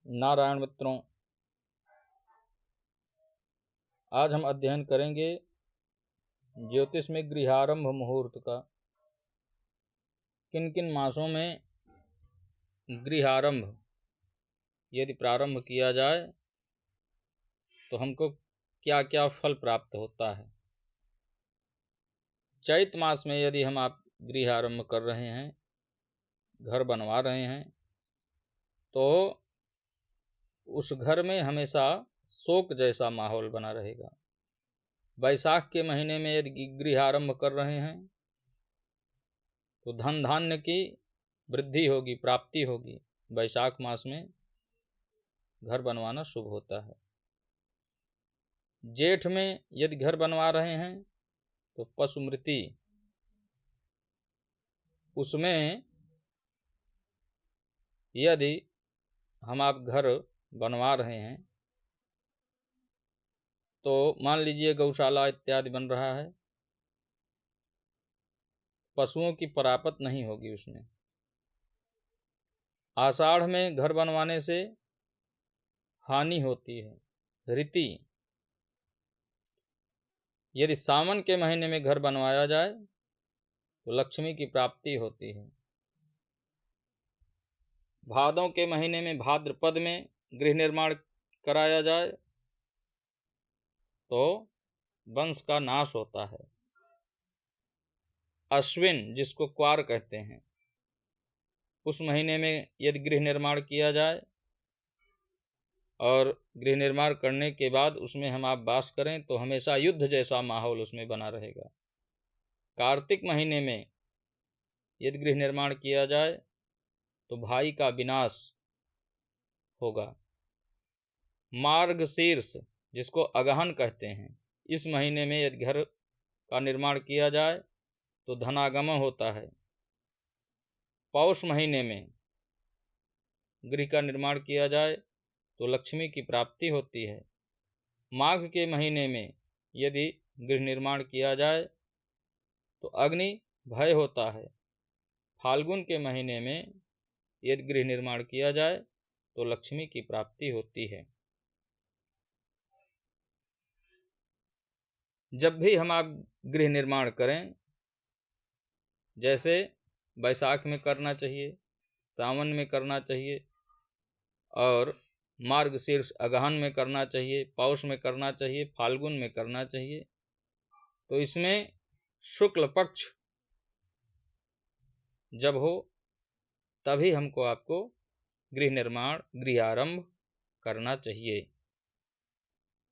नारायण मित्रों, आज हम अध्ययन करेंगे ज्योतिष में गृहारंभ मुहूर्त का। किन किन मासों में गृहारंभ यदि प्रारंभ किया जाए तो हमको क्या क्या फल प्राप्त होता है। चैत मास में यदि आप गृहारंभ कर रहे हैं, घर बनवा रहे हैं, तो उस घर में हमेशा शोक जैसा माहौल बना रहेगा। वैशाख के महीने में यदि गृहारंभ कर रहे हैं तो धन धान्य की वृद्धि होगी, प्राप्ति होगी। वैशाख मास में घर बनवाना शुभ होता है। जेठ में यदि घर बनवा रहे हैं तो पशुमृति, उसमें यदि आप घर बनवा रहे हैं तो मान लीजिए गौशाला इत्यादि बन रहा है, पशुओं की परापत नहीं होगी उसमें। आषाढ़ में घर बनवाने से हानि होती है, रीति। यदि सावन के महीने में घर बनवाया जाए तो लक्ष्मी की प्राप्ति होती है। भादों के महीने में, भाद्रपद में गृह निर्माण कराया जाए तो वंश का नाश होता है। अश्विन, जिसको क्वार कहते हैं, उस महीने में यदि गृह निर्माण किया जाए और गृह निर्माण करने के बाद उसमें आप वास करें तो हमेशा युद्ध जैसा माहौल उसमें बना रहेगा। कार्तिक महीने में यदि गृह निर्माण किया जाए तो भाई का विनाश होगा। मार्गशीर्ष, जिसको अगहन कहते हैं, इस महीने में यदि घर का निर्माण किया जाए तो धनागमन होता है। पौष महीने में गृह का निर्माण किया जाए तो लक्ष्मी की प्राप्ति होती है। माघ के महीने में यदि गृह निर्माण किया जाए तो अग्नि भय होता है। फाल्गुन के महीने में यदि गृह निर्माण किया जाए तो लक्ष्मी की प्राप्ति होती है। जब भी आप गृह निर्माण करें, जैसे वैशाख में करना चाहिए, सावन में करना चाहिए और मार्गशीर्ष अगहन में करना चाहिए, पौष में करना चाहिए, फाल्गुन में करना चाहिए, तो इसमें शुक्ल पक्ष जब हो तभी आपको गृह निर्माण, गृहारंभ करना चाहिए।